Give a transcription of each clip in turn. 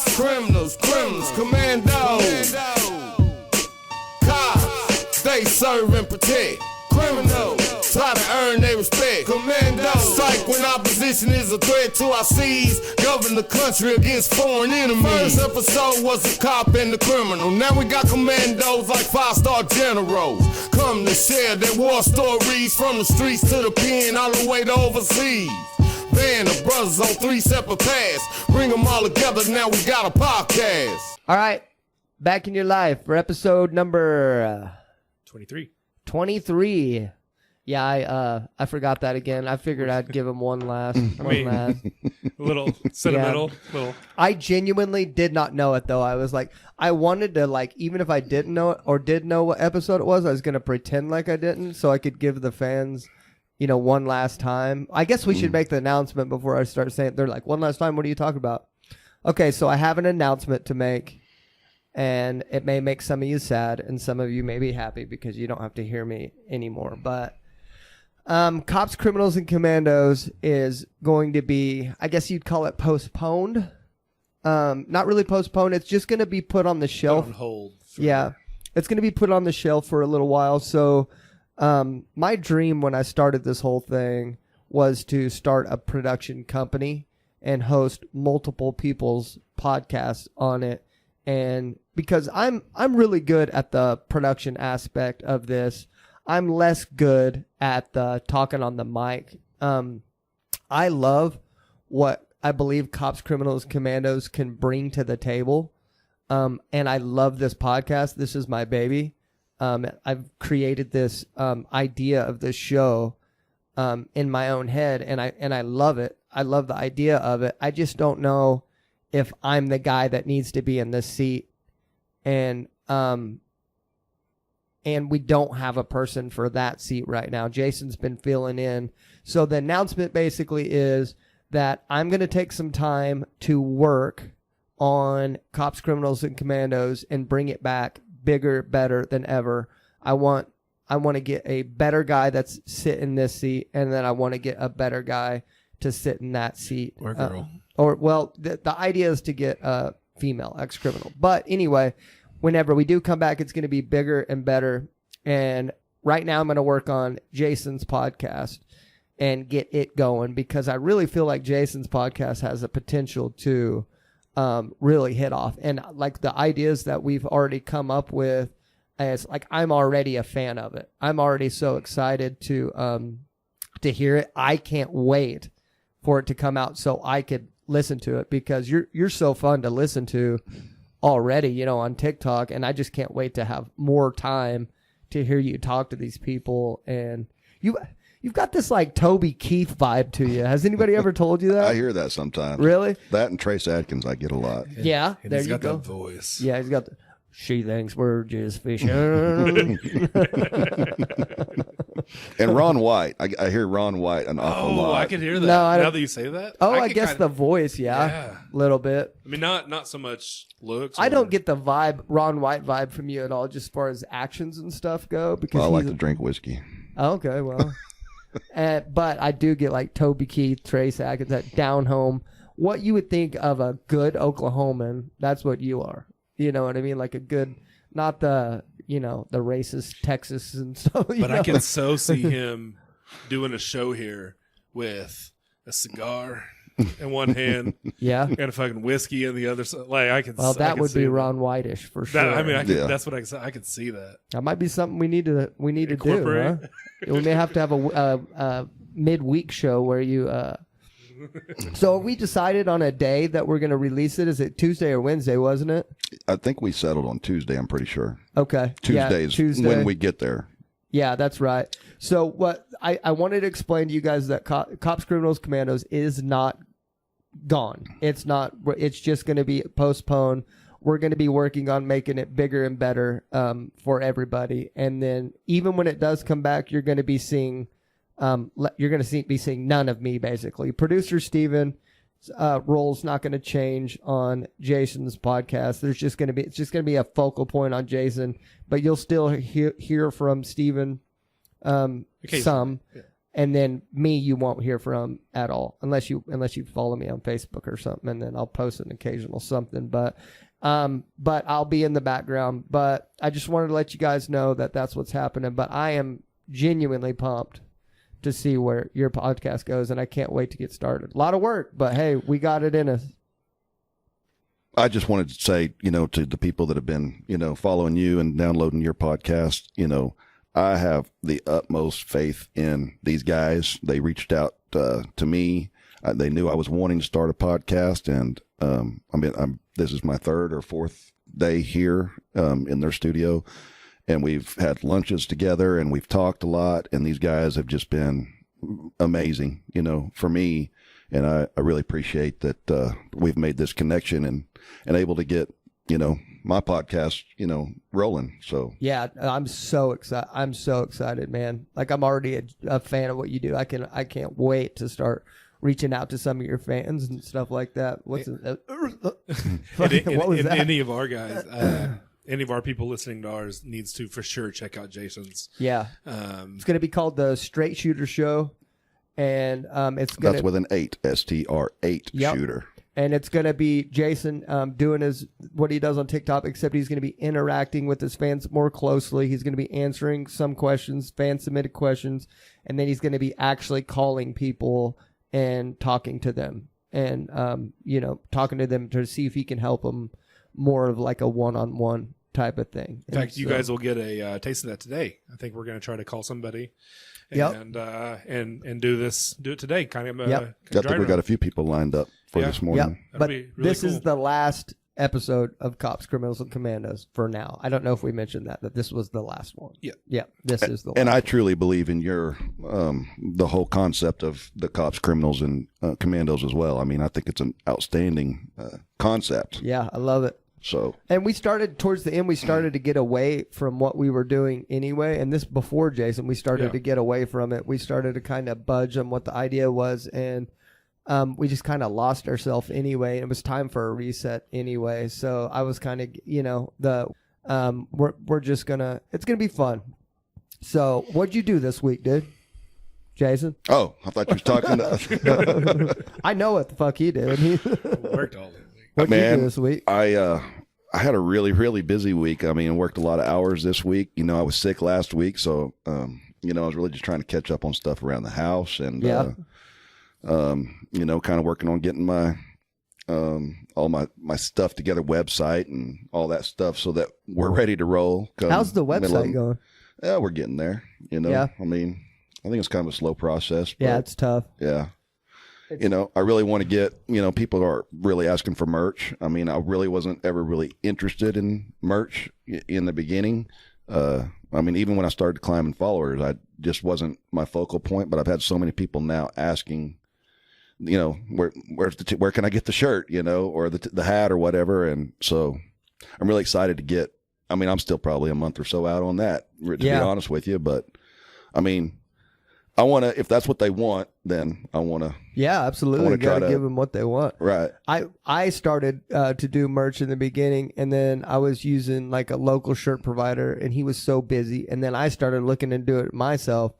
Cops, criminals, commandos. Cops, they serve and protect. Criminals, try to earn their respect. Commandos, strike when opposition is a threat to our seas. Govern the country against foreign enemies. First episode was the cop and the criminal. Now we got commandos like 5-star generals. Come to share their war stories from the streets to the pen, all the way to overseas. Band of brothers on 3 separate paths. Bring them all together, now we got a podcast. All right, back in your life for episode number 23. 23. Yeah, I forgot that again. I figured I'd give him one last. A little sentimental. Little. I genuinely did not know it, though. I was like, I wanted to, like, even if I didn't know it or did know what episode it was, I was going to pretend like I didn't so I could give the fans, one last time. I guess we should make the announcement before I start saying it. They're like, one last time, what are you talking about? Okay, so I have an announcement to make. And it may make some of you sad, and some of you may be happy because you don't have to hear me anymore. But Cops, Criminals, and Commandos is going to be, I guess you'd call it postponed. Not really postponed. It's just going to be put on the shelf. Put on hold. Yeah. It's going to be put on the shelf for a little while. So my dream when I started this whole thing was to start a production company and host multiple people's podcasts on it. And because I'm really good at the production aspect of this, I'm less good at the talking on the mic. I love what I believe Cops, Criminals, Commandos can bring to the table. And I love this podcast. This is my baby. I've created this idea of this show in my own head, and I love it. I love the idea of it. I just don't know if I'm the guy that needs to be in this seat, and we don't have a person for that seat right now. Jason's been filling in. So the announcement basically is that I'm going to take some time to work on Cops, Criminals, and Commandos and bring it back bigger, better than ever. I want to get a better guy that's sit in this seat, and then I want to get a better guy to sit in that seat. Or girl. The idea is to get a female ex-criminal. But anyway, whenever we do come back, it's going to be bigger and better. And right now I'm going to work on Jason's podcast and get it going because I really feel like Jason's podcast has the potential to really hit off. And like the ideas that we've already come up with, as like I'm already a fan of it. I'm already so excited to hear it. I can't wait for it to come out so I could listen to it because you're so fun to listen to already, on TikTok, and I just can't wait to have more time to hear you talk to these people. And you've got this like Toby Keith vibe to you. Has anybody ever told you that? I hear that sometimes. Really? That and Trace Adkins I get a lot. Yeah, and there he's you got go. that voice. Yeah, he's got the, she thinks we're just fishing. And Ron White. I hear Ron White an awful lot. Oh, I can hear that. No, now that you say that. Oh, I guess the voice, yeah. A little bit. I mean, not so much looks. I don't get the Ron White vibe from you at all, just as far as actions and stuff go. Because I like to drink whiskey. Okay, well. But I do get like Toby Keith, Trace Adkins, that down home. What you would think of a good Oklahoman, that's what you are. You know what I mean? Like a good, not the, the racist Texas and stuff. But I can so see him doing a show here with a cigar in one hand, and a fucking whiskey in the other side. Like I can. Well, that would be Ron Whitish for sure. That's what I could see that. That might be something we need to do. Huh? We may have to have a midweek show where you. So we decided on a day that we're going to release it. Is it Tuesday or Wednesday, wasn't it? I think we settled on Tuesday, I'm pretty sure. Okay. Tuesday. When we get there. Yeah, that's right. So what I wanted to explain to you guys that Cops, Criminals, Commandos is not gone. It's not. It's just going to be postponed. We're going to be working on making it bigger and better for everybody. And then even when it does come back, you're going to be seeing... you're going to be seeing none of me, basically. Producer Steven's role's not going to change on Jason's podcast. It's just going to be a focal point on Jason, but you'll still hear from Steven some. And then me, you won't hear from at all unless you follow me on Facebook or something, and then I'll post an occasional something. But I'll be in the background. But I just wanted to let you guys know that that's what's happening. But I am genuinely pumped to see where your podcast goes, and I can't wait to get started. A lot of work, but hey, we got it in us. I just wanted to say, to the people that have been, following you and downloading your podcast, I have the utmost faith in these guys. They reached out to me. They knew I was wanting to start a podcast, and this is my third or fourth day here in their studio, and we've had lunches together, and we've talked a lot, and these guys have just been amazing, for me, and I really appreciate that we've made this connection and able to get, my podcast, rolling. So yeah, I'm so excited, man. Like, I'm already a fan of what you do. I can't wait to start reaching out to some of your fans and stuff like that. What was that? Any of our guys, any of our people listening to ours needs to for sure check out Jason's. Yeah, it's going to be called the Str8 Shooter Show, and that's with an 8, Str8 yep. Shooter. And it's going to be Jason doing what he does on TikTok, except he's going to be interacting with his fans more closely. He's going to be answering some questions, fan-submitted questions, and then he's going to be actually calling people and talking to them and, talking to them to see if he can help them more of like a one-on-one type of thing. In fact, you guys will get a taste of that today. I think we're going to try to call somebody and do it today. Kind of. Yep. I think we got a few people lined up for this morning. Yep. But really this is the last episode of Cops, Criminals, and Commandos for now. I don't know if we mentioned that this was the last one. Yeah. Yeah. This is the last And I truly believe in your the whole concept of the Cops, Criminals, and Commandos as well. I mean, I think it's an outstanding concept. Yeah, I love it. So, and we started towards the end, we started to get away from what we were doing anyway. And this before Jason, we started to get away from it. We started to kind of budge on what the idea was. And we just kind of lost ourselves anyway. It was time for a reset anyway. So I was kind of, we're just it's going to be fun. So what'd you do this week, dude? Jason? Oh, I thought you was talking to us. I know what the fuck he did. He worked all day. What did you do this week? I had a really, really busy week. I mean, worked a lot of hours this week. I was sick last week, so I was really just trying to catch up on stuff around the house and kind of working on getting my all my stuff together, website and all that stuff, so that we're ready to roll. How's the website going? Yeah, we're getting there. Yeah. I mean, I think it's kind of a slow process. Yeah, it's tough. Yeah. I really want to get, people are really asking for merch. I mean, I really wasn't ever really interested in merch in the beginning. I mean, even when I started climbing followers, I just wasn't my focal point, but I've had so many people now asking, where can I get the shirt, or the hat or whatever. And so I'm really excited to get, I mean, I'm still probably a month or so out on that, to be honest with you. But I mean, I want to, if that's what they want, then I want to. Yeah, absolutely. You got to give them what they want. Right. I started to do merch in the beginning, and then I was using like a local shirt provider, and he was so busy. And then I started looking into it myself,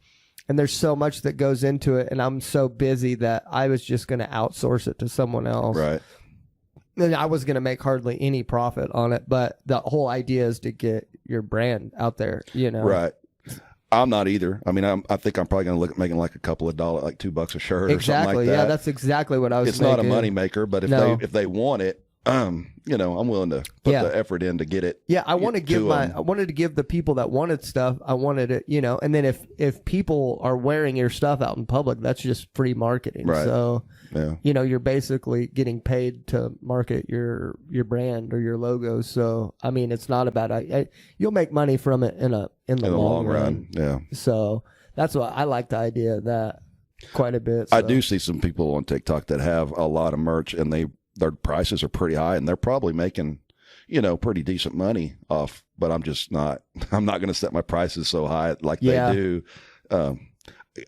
and there's so much that goes into it, and I'm so busy that I was just going to outsource it to someone else. Right. And I was going to make hardly any profit on it, but the whole idea is to get your brand out there, Right. I'm not either. I mean, I think I'm probably going to look at making like a couple of dollars, like $2 a shirt or something like that. Yeah, that's exactly what I was It's thinking. not a money maker, but if they want it, I'm willing to put the effort in to get it. Yeah, I wanted to give the people that wanted stuff, I wanted it, and then if people are wearing your stuff out in public, that's just free marketing. Right. So, you're basically getting paid to market your brand or your logo. So, I mean, it's not a bad idea. You'll make money from it in the long run. Yeah. So, that's why I like the idea of that quite a bit. So. I do see some people on TikTok that have a lot of merch, and their prices are pretty high, and they're probably making, pretty decent money off, but I'm not going to set my prices so high like they do.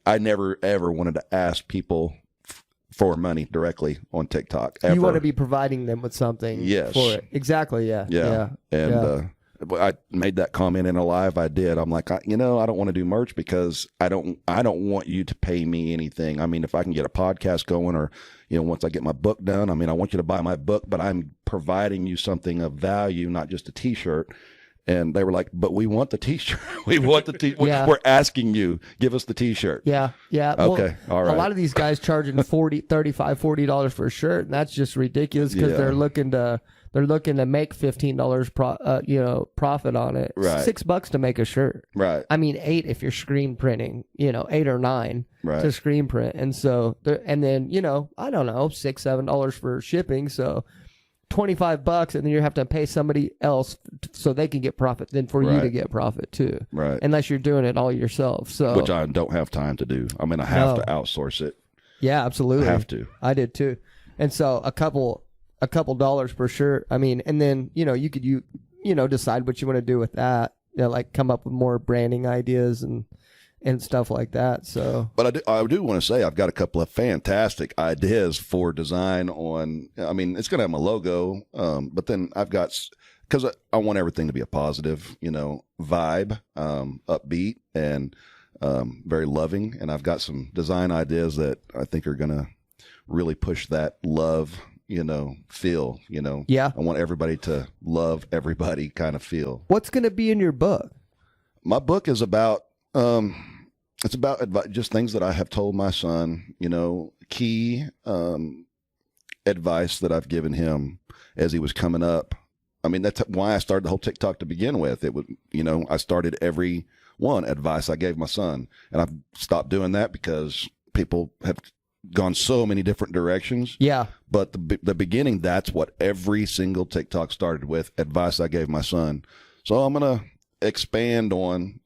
I never, ever wanted to ask people for money directly on TikTok. Ever. You want to be providing them with something for it. Exactly. Yeah. Yeah. And I made that comment in a live I did. I'm like, I don't want to do merch because I don't want you to pay me anything. I mean, if I can get a podcast going or, once I get my book done, I mean, I want you to buy my book, but I'm providing you something of value, not just a t-shirt. And they were like, but we want the t-shirt. We want the t-shirt. Yeah. We're asking you, give us the t-shirt. Yeah. Okay. Well, all right. A lot of these guys charging $40 for a shirt, and that's just ridiculous because they're looking to make $15 profit on it. Right. $6 to make a shirt. Right. I mean, $8 if you're screen printing. 8 or $9 Right. to screen print, and so and then I don't know, $6-7 for shipping. So $25, and then you have to pay somebody else so they can get profit, then for you to get profit too. Right. Unless you're doing it all yourself. So which I don't have time to do. I mean, I have to outsource it. Yeah, absolutely. I have to. I did too. And so a couple dollars per shirt. I mean, and then you could decide what you want to do with that. Like come up with more branding ideas and stuff like that. So, but I do want to say I've got a couple of fantastic ideas for design on. I mean, it's going to have my logo, but then I've got, because I want everything to be a positive, vibe, upbeat, and very loving. And I've got some design ideas that I think are going to really push that love, feel. Yeah. I want everybody to love everybody kind of feel. What's going to be in your book? My book is about. It's about just things that I have told my son, key advice that I've given him as he was coming up. I mean, that's why I started the whole TikTok to begin with. It was, I started every one advice I gave my son. And I've stopped doing that because people have gone so many different directions. Yeah. But the beginning, that's what every single TikTok started with, advice I gave my son. So I'm going to expand on,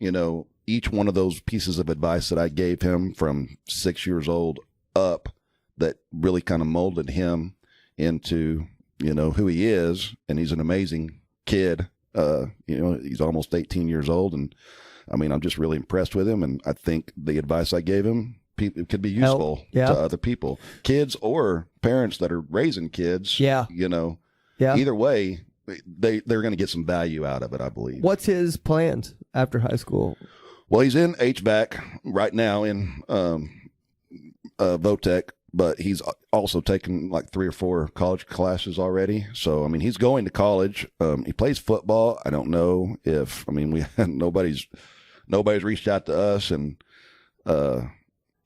each one of those pieces of advice that I gave him from 6 years old up that really kind of molded him into, who he is. And he's an amazing kid. He's almost 18 years old. And I mean, I'm just really impressed with him. And I think the advice I gave him could be useful to other people, kids or parents that are raising kids. Yeah. Either way, they're going to get some value out of it, I believe. What's his plans after high school? Well, he's in HVAC right now in Votech, but he's also taken like 3 or 4 college classes already. So, I mean, he's going to college. He plays football. I don't know if, nobody's reached out to us. And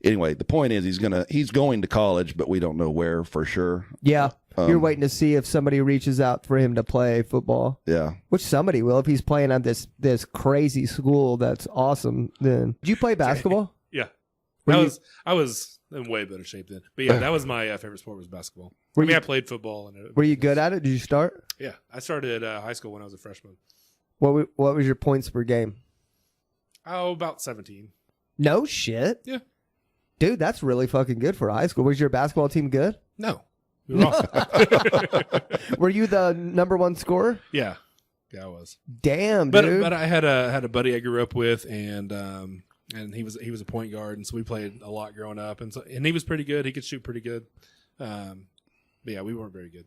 anyway, the point is he's going to college, but we don't know where for sure. Yeah. You're waiting to see if somebody reaches out for him to play football. Yeah. Which somebody will if he's playing at this crazy school that's awesome. Then did you play basketball? Yeah. I was in way better shape then. But yeah, that was my favorite sport was basketball. I played football. Were you good at it? Did you start? Yeah. I started high school when I was a freshman. What was your points per game? Oh, about 17. No shit. Yeah. Dude, that's really fucking good for high school. Was your basketball team good? No. We were awesome. Were you the number 1 scorer? Yeah. Yeah, I was. Damn, dude. But I had a buddy I grew up with, and he was a point guard, and so we played a lot growing up, and he was pretty good. He could shoot pretty good. But yeah, we weren't very good.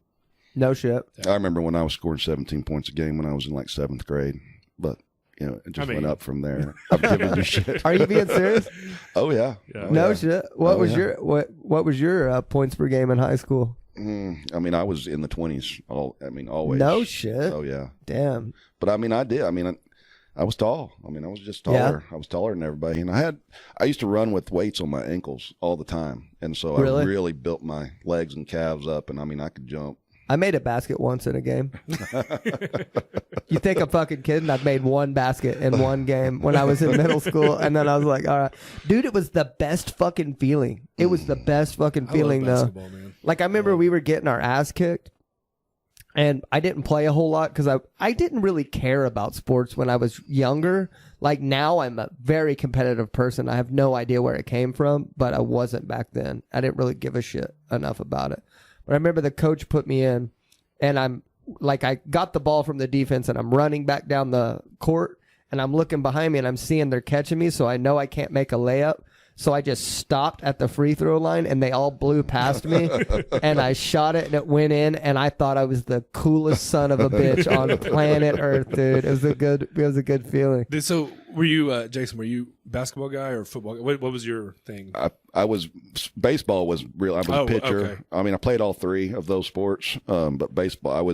No shit. I remember when I was scoring 17 points a game when I was in like 7th grade, but it just went up from there. I'm giving you shit. Are you being serious? Oh yeah. No shit. What was your points per game in high school? I was in the 20s. Always. No shit. Oh yeah. Damn. But I did. I was tall. I was just taller. Yeah. I was taller than everybody, and I used to run with weights on my ankles all the time, and so I really built my legs and calves up, and I could jump. I made a basket once in a game. You think I'm fucking kidding? I've made 1 basket in 1 game when I was in middle school, and then I was like, all right. Dude, it was the best fucking feeling. It was the best fucking feeling, though. Man. Like, I remember we were getting our ass kicked, and I didn't play a whole lot because I didn't really care about sports when I was younger. Like, now I'm a very competitive person. I have no idea where it came from, but I wasn't back then. I didn't really give a shit enough about it. But I remember the coach put me in, and I got the ball from the defense, and I'm running back down the court, and I'm looking behind me, and I'm seeing they're catching me, so I know I can't make a layup. So I just stopped at the free throw line, and they all blew past me, and I shot it, and it went in, and I thought I was the coolest son of a bitch on planet Earth, dude. It was a good feeling. So were you, Jason? Were you basketball guy or football? What was your thing? I was baseball was real. I was a pitcher. Okay. I mean, I played all three of those sports, but baseball,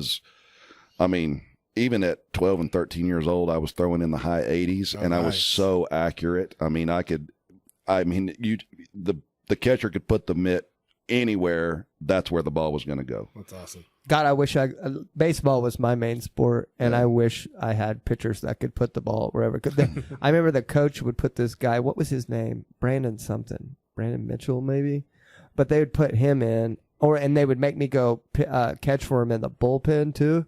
even at 12 and 13 years old, I was throwing in the high 80s, and I was so accurate. I mean, the catcher could put the mitt anywhere. That's where the ball was going to go. That's awesome. God, I wish baseball was my main sport, and I wish I had pitchers that could put the ball wherever. I remember the coach would put this guy, what was his name? Brandon Mitchell, maybe. But they would put him in, and they would make me go catch for him in the bullpen too,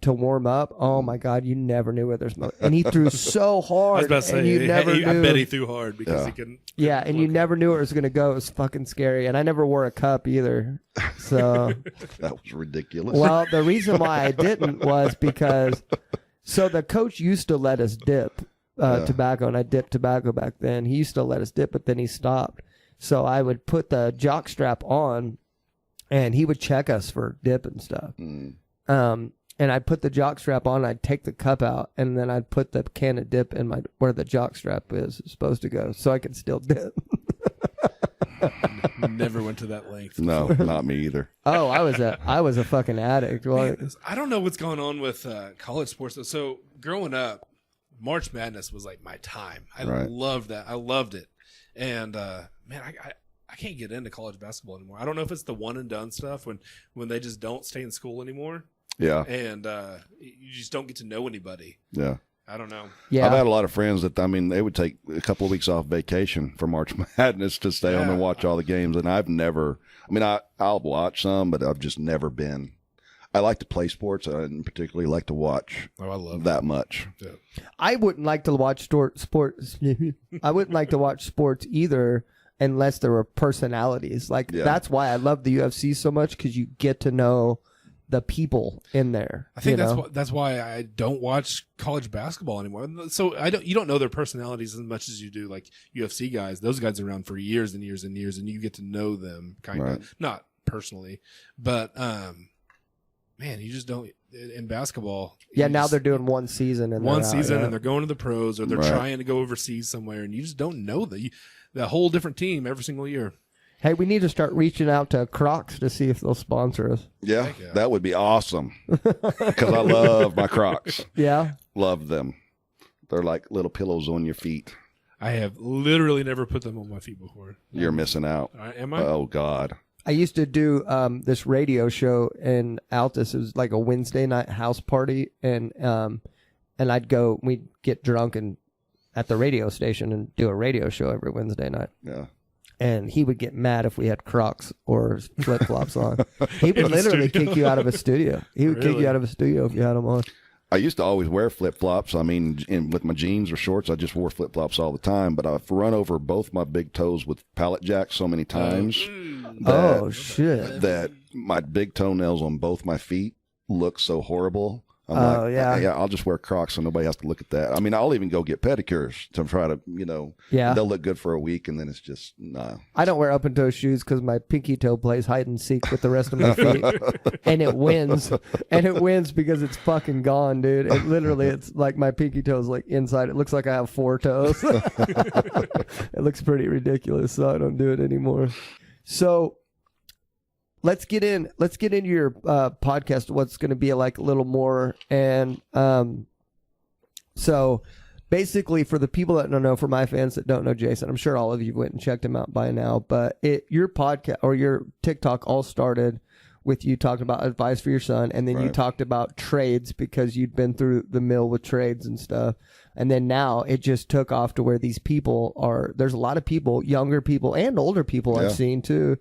to warm up. Oh my God, you never knew where there's and he threw so hard. I was about to say, you never knew. I bet he threw hard because he couldn't. Yeah, and you never knew where it was going to go. It was fucking scary, and I never wore a cup either. So that was ridiculous. Well, the reason why I didn't was because the coach used to let us dip tobacco, and I dipped tobacco back then. He used to let us dip, but then he stopped. So I would put the jock strap on, and he would check us for dip and stuff. And I'd put the jock strap on, I'd take the cup out, and then I'd put the can of dip in where the jock strap is supposed to go, so I could still dip. Never went to that length. No, not me either. Oh, I was a fucking addict. Well, I don't know what's going on with college sports. So growing up, March Madness was like my time. I loved that. I loved it. And man, I can't get into college basketball anymore. I don't know if it's the one and done stuff when they just don't stay in school anymore. Yeah. And you just don't get to know anybody. Yeah. I don't know. Yeah. I've had a lot of friends that, they would take a couple of weeks off vacation for March Madness to stay home and watch all the games. And I've never, I'll watch some, but I've just never been. I like to play sports. I didn't particularly like to watch I love that much. Yeah. I wouldn't like to watch sports. I wouldn't like to watch sports either unless there were personalities. That's why I love the UFC so much, because you get to know the people in there. I think that's why I don't watch college basketball anymore. So you don't know their personalities as much as you do like UFC guys. Those guys are around for years and years and years, and you get to know them kind of, not personally, but man, you just don't in basketball. Yeah, now they're doing one season and they're going to the pros, or they're trying to go overseas somewhere, and you just don't know the whole different team every single year. Hey, we need to start reaching out to Crocs to see if they'll sponsor us. Yeah, that would be awesome. Because I love my Crocs. Yeah. Love them. They're like little pillows on your feet. I have literally never put them on my feet before. You're missing out. Am I? Oh, God. I used to do this radio show in Altus. It was like a Wednesday night house party, and we'd get drunk and at the radio station and do a radio show every Wednesday night. Yeah. And he would get mad if we had Crocs or flip-flops on. He would literally kick you out of a studio. He would kick you out of a studio if you had them on. I used to always wear flip-flops. With my jeans or shorts, I just wore flip-flops all the time. But I've run over both my big toes with pallet jacks so many times that my big toenails on both my feet look so horrible. I'll just wear Crocs so nobody has to look at that. I'll even go get pedicures to try to, they'll look good for a week, and then it's just, nah. I don't wear open-toe shoes because my pinky toe plays hide-and-seek with the rest of my feet, and it wins. And it wins because it's fucking gone, dude. It's like my pinky toe is like inside. It looks like I have 4 toes. It looks pretty ridiculous, so I don't do it anymore. So let's get into your podcast. What's going to be like a little more, and so basically for the people that don't know, for my fans that don't know Jason, I'm sure all of you went and checked him out by now. But your podcast or your TikTok all started with you talking about advice for your son, and then you talked about trades because you'd been through the mill with trades and stuff. And then now it just took off to where these people there's a lot of people, younger people and older people I've seen too,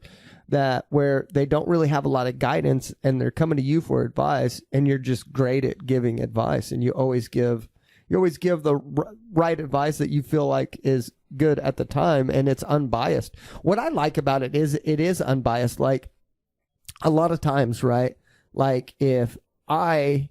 that where they don't really have a lot of guidance, and they're coming to you for advice, and you're just great at giving advice, and you always give the right advice that you feel like is good at the time, and it's unbiased. What I like about it is unbiased. Like a lot of times, right? Like if I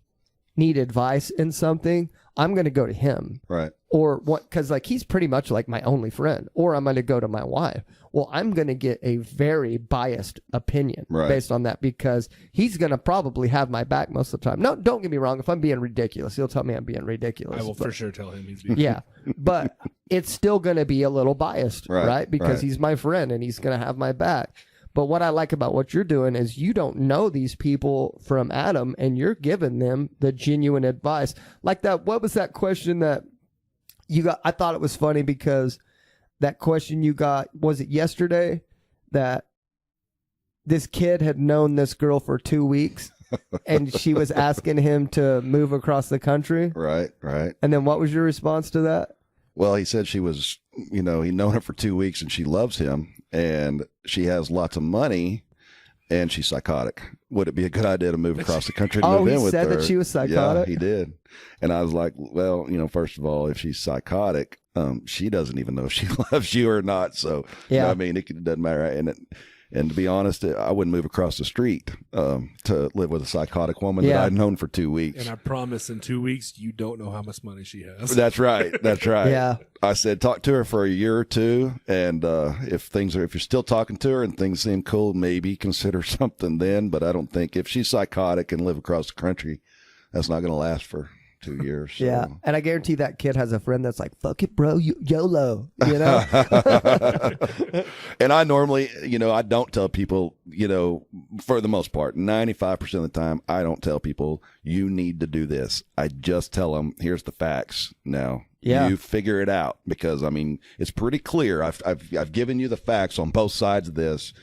need advice in something, I'm going to go to him. Right. Or what? Because like he's pretty much like my only friend. Or I'm going to go to my wife. Well, I'm going to get a very biased opinion based on that because he's going to probably have my back most of the time. No, don't get me wrong. If I'm being ridiculous, he'll tell me I'm being ridiculous. I will for sure tell him he's being yeah, but it's still going to be a little biased, right? Because he's my friend and he's going to have my back. But what I like about what you're doing is you don't know these people from Adam and you're giving them the genuine advice. Like that, what was that question that you got? I thought it was funny because that question you got, was it yesterday that this kid had known this girl for 2 weeks and she was asking him to move across the country? Right. And then what was your response to that? Well, he said she was, he'd known her for 2 weeks and she loves him and she has lots of money and she's psychotic. Would it be a good idea to move across the country to move in with her? Oh, he said that she was psychotic? Yeah, he did. And I was like, well, first of all, if she's psychotic, she doesn't even know if she loves you or not. So, yeah. It doesn't matter. And to be honest, I wouldn't move across the street to live with a psychotic woman that I'd known for 2 weeks. And I promise in 2 weeks, you don't know how much money she has. That's right. Yeah. I said, talk to her for a year or two. And if you're still talking to her and things seem cool, maybe consider something then. But I don't think if she's psychotic and live across the country, that's not going to last for 2 years. So. Yeah. And I guarantee that kid has a friend that's like, fuck it, bro, YOLO, And I normally, I don't tell people, for the most part, 95% of the time, I don't tell people you need to do this. I just tell them, here's the facts. Now, you figure it out because, it's pretty clear. I've given you the facts on both sides of this.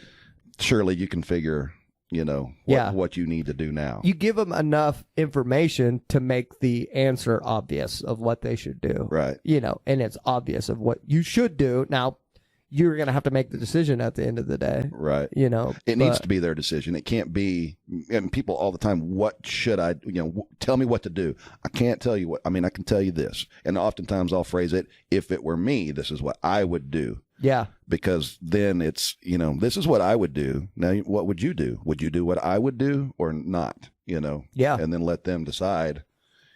Surely you can figure what you need to do now. You give them enough information to make the answer obvious of what they should do. Right. And it's obvious of what you should do. Now, you're going to have to make the decision at the end of the day. Right. It needs to be their decision. It can't be, and people all the time, what should I, tell me what to do. I can't tell you what, I can tell you this. And oftentimes I'll phrase it, if it were me, this is what I would do. Yeah. Because then it's, this is what I would do. Now, what would you do? Would you do what I would do or not? Yeah. And then let them decide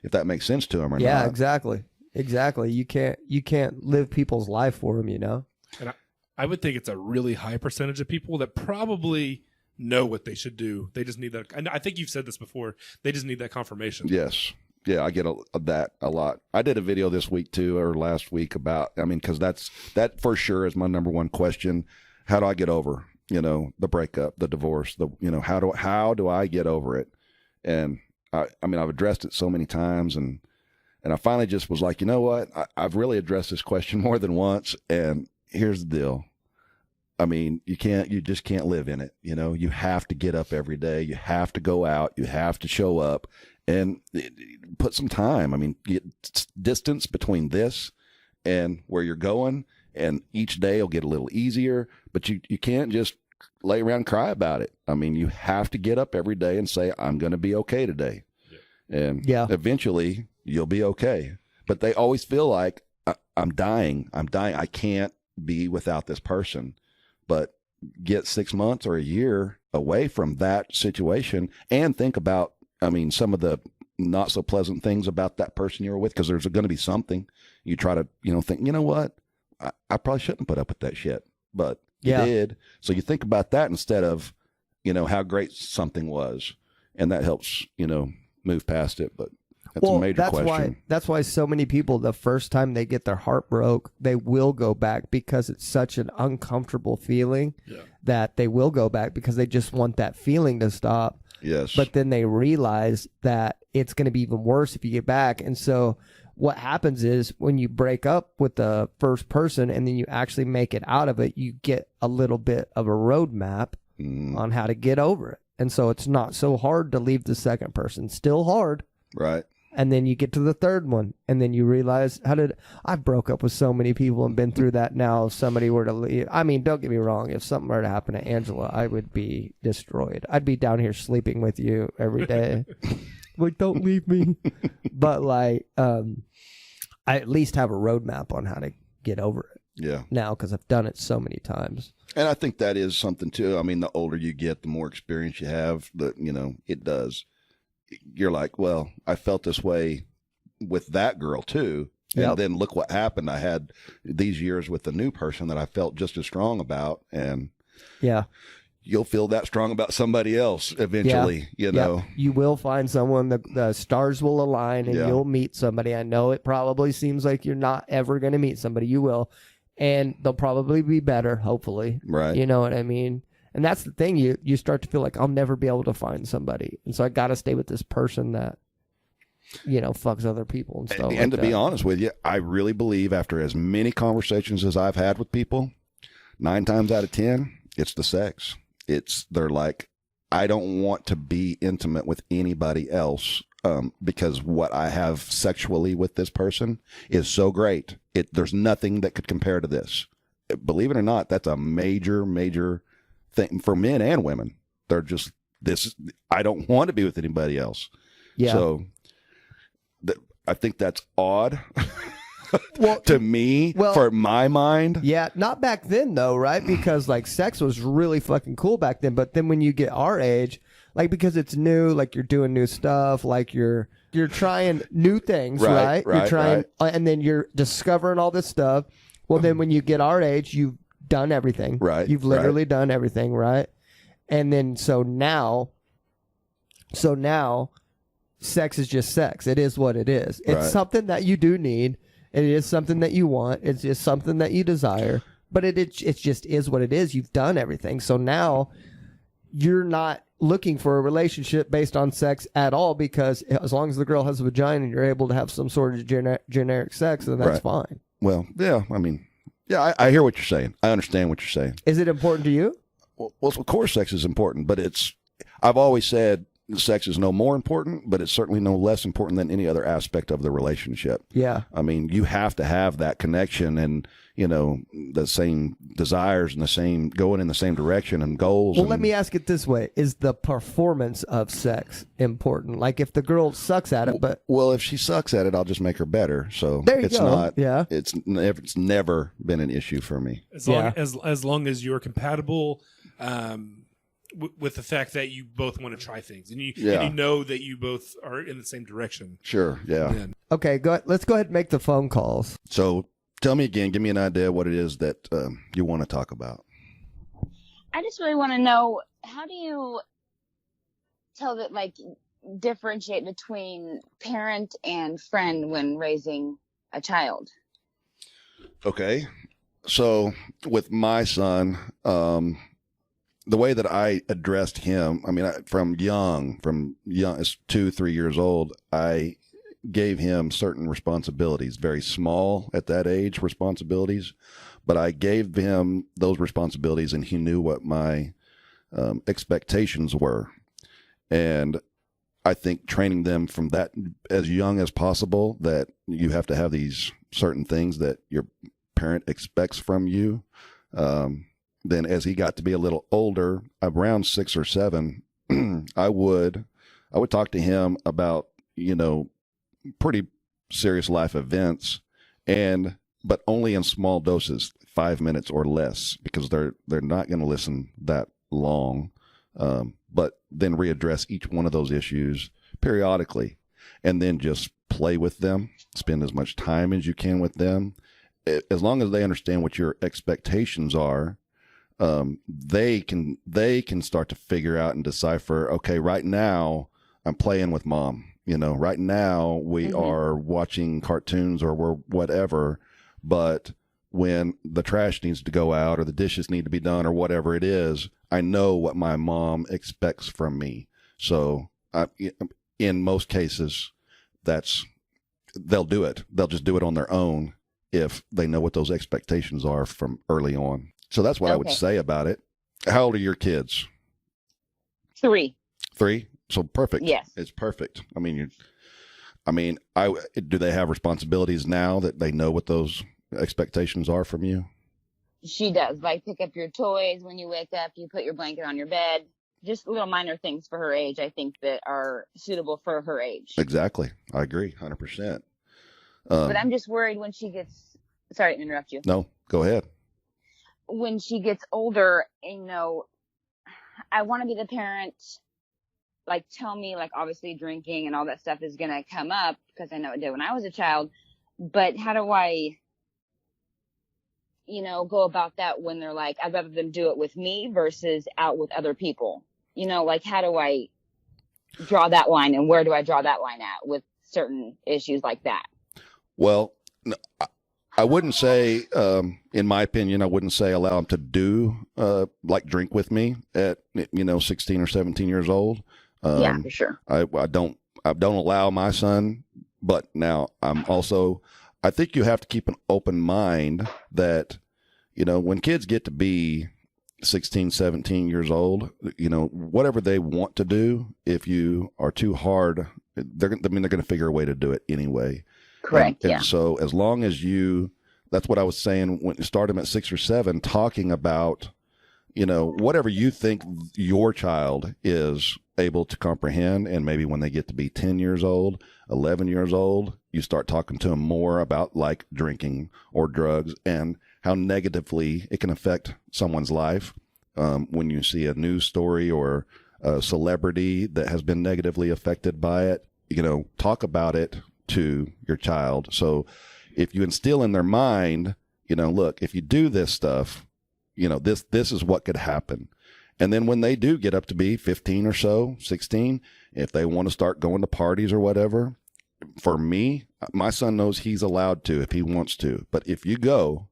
if that makes sense to them or not. Yeah, exactly. You can't live people's life for them, And I would think it's a really high percentage of people that probably know what they should do. They just need that. And I think you've said this before. They just need that confirmation. Yes. Yeah, I get that a lot. I did a video this week too, or last week about, because that for sure is my number one question. How do I get over, the breakup, the divorce, how do I get over it? And I've addressed it so many times and I finally just was like, you know what? I've really addressed this question more than once. And here's the deal. You just can't live in it. You have to get up every day. You have to go out. You have to show up and put some time. Get distance between this and where you're going. And each day will get a little easier, but you can't just lay around and cry about it. You have to get up every day and say, I'm going to be okay today. Yeah. And eventually you'll be okay. But they always feel like I'm dying. I can't be without this person. But get 6 months or a year away from that situation and think about, some of the not so pleasant things about that person you were with, because there's going to be something. You try to, think, you know what? I probably shouldn't put up with that shit, but you did. So you think about that instead of, how great something was. And that helps, move past it. But that's a major question. That's why so many people, the first time they get their heart broke, they will go back because it's such an uncomfortable feeling that they will go back because they just want that feeling to stop. Yes. But then they realize that it's going to be even worse if you get back. And so what happens is when you break up with the first person and then you actually make it out of it, you get a little bit of a roadmap on how to get over it. And so it's not so hard to leave the second person. Still hard. Right. And then you get to the third one, and then you realize, I broke up with so many people and been through that now. If somebody were to leave, don't get me wrong. If something were to happen to Angela, I would be destroyed. I'd be down here sleeping with you every day. Like, don't leave me. But I at least have a roadmap on how to get over it. Yeah. Now, because I've done it so many times. And I think that is something too. The older you get, the more experience you have. It does. you're like, well, I felt this way with that girl too. And then look what happened. I had these years with the new person that I felt just as strong about. And you'll feel that strong about somebody else eventually, you know. You will find someone, the stars will align and you'll meet somebody. I know it probably seems like you're not ever going to meet somebody. You will. And they'll probably be better, hopefully. Right. You know what I mean? And that's the thing. You start to feel like I'll never be able to find somebody. And so I got to stay with this person that, you know, fucks other people and stuff. And to be honest with you, I really believe after as many conversations as I've had with people, 9 times out of 10, it's the sex. They're like, I don't want to be intimate with anybody else because what I have sexually with this person is so great. There's nothing that could compare to this. Believe it or not, that's a major, major thing for men and women. They're just, I don't want to be with anybody else. Yeah. So I think that's odd. Well, to me, for my mind. Yeah, not back then though, right? Because like sex was really fucking cool back then. But then when you get our age, like because it's new, like you're doing new stuff, like you're trying new things, right? You're trying, and then you're discovering all this stuff. Well, then when you get our age, you've done everything, right? You've literally done everything, right? And then so now, sex is just sex. It is what it is. It's something that you do need. It is something that you want. It's just something that you desire. But it just is what it is. You've done everything. So now you're not looking for a relationship based on sex at all because as long as the girl has a vagina and you're able to have some sort of generic sex, then that's fine. Well, yeah. I mean, yeah, I hear what you're saying. I understand what you're saying. Is it important to you? Well, of course sex is important, but I've always said sex is no more important, but it's certainly no less important than any other aspect of the relationship. Yeah. I mean, you have to have that connection and, you know, the same desires and the same going in the same direction and goals. Well, let me ask it this way. Is the performance of sex important? Like if the girl sucks at it, but... Well, if she sucks at it, I'll just make her better. So there you go. It's never been an issue for me. As long as you're compatible, with the fact that you both want to try things and you know that you both are in the same direction. Sure. Yeah. Okay. Let's go ahead and make the phone calls. So tell me again, give me an idea what it is that you want to talk about. I just really want to know, how do you differentiate between parent and friend when raising a child? Okay. So with my son, the way that I addressed him, I mean, from young, as 2-3 years old, I gave him certain responsibilities, very small at that age responsibilities, but I gave him those responsibilities and he knew what my expectations were. And I think training them from that as young as possible, that you have to have these certain things that your parent expects from you. Then as he got to be a little older, around 6 or 7, I would talk to him about, you know, pretty serious life events, but only in small doses, 5 minutes or less, because they're not going to listen that long. But then readdress each one of those issues periodically, and then just play with them, spend as much time as you can with them. As long as they understand what your expectations are, they can start to figure out and decipher, okay, right now I'm playing with mom, you know, right now we are watching cartoons or we're whatever, but when the trash needs to go out or the dishes need to be done or whatever it is, I know what my mom expects from me. So in most cases, they'll do it. They'll just do it on their own if they know what those expectations are from early on. So that's what I would say about it. How old are your kids? 3. 3? So perfect. Yes. It's perfect. I mean, do they have responsibilities now that they know what those expectations are from you? She does. Like pick up your toys when you wake up, you put your blanket on your bed. Just little minor things for her age, I think, that are suitable for her age. Exactly. I agree 100%. But I'm just worried when she gets, sorry to interrupt you. No, go ahead. When she gets older, you know, I want to be the parent like tell me, like obviously drinking and all that stuff is going to come up because I know it did when I was a child, but how do I, go about that when they're like, I'd rather them do it with me versus out with other people, like how do I draw that line, and where do I draw that line at with certain issues like that? Well, I wouldn't say, in my opinion, I wouldn't say allow them to do, like drink with me at, 16 or 17 years old. Yeah, for sure. I don't allow my son, but now I think you have to keep an open mind that, when kids get to be 16, 17 years old, whatever they want to do, if you are too hard, they're going to figure a way to do it anyway. Correct. And so as long as that's what I was saying when you start them at 6 or 7, talking about, whatever you think your child is able to comprehend. And maybe when they get to be 10 years old, 11 years old, you start talking to them more about like drinking or drugs and how negatively it can affect someone's life. When you see a news story or a celebrity that has been negatively affected by it, talk about it to your child. So if you instill in their mind, look, if you do this stuff, this is what could happen. And then when they do get up to be 15 or so, 16, if they want to start going to parties or whatever, for me, my son knows he's allowed to if he wants to. But if you go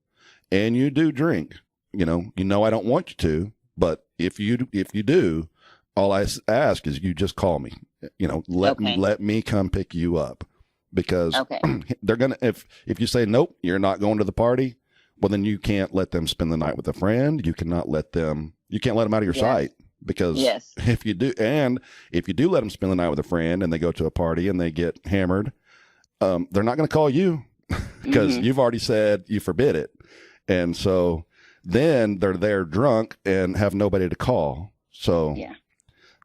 and you do drink, I don't want you to, but if you do, all I ask is you just call me, let me come pick you up. Because they're going to, if you say, nope, you're not going to the party, well, then you can't let them spend the night with a friend. You can't let them out of your sight, because if you do let them spend the night with a friend and they go to a party and they get hammered, they're not going to call you because you've already said you forbid it. And so then they're there drunk and have nobody to call. So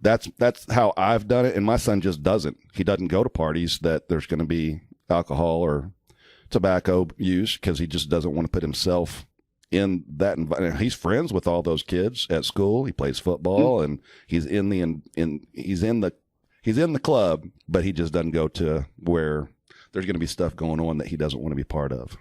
that's how I've done it. And my son just doesn't. He doesn't go to parties that there's going to be alcohol or tobacco use, because he just doesn't want to put himself in that environment. He's friends with all those kids at school. He plays football and he's in the club, but he just doesn't go to where there's going to be stuff going on that he doesn't want to be part of.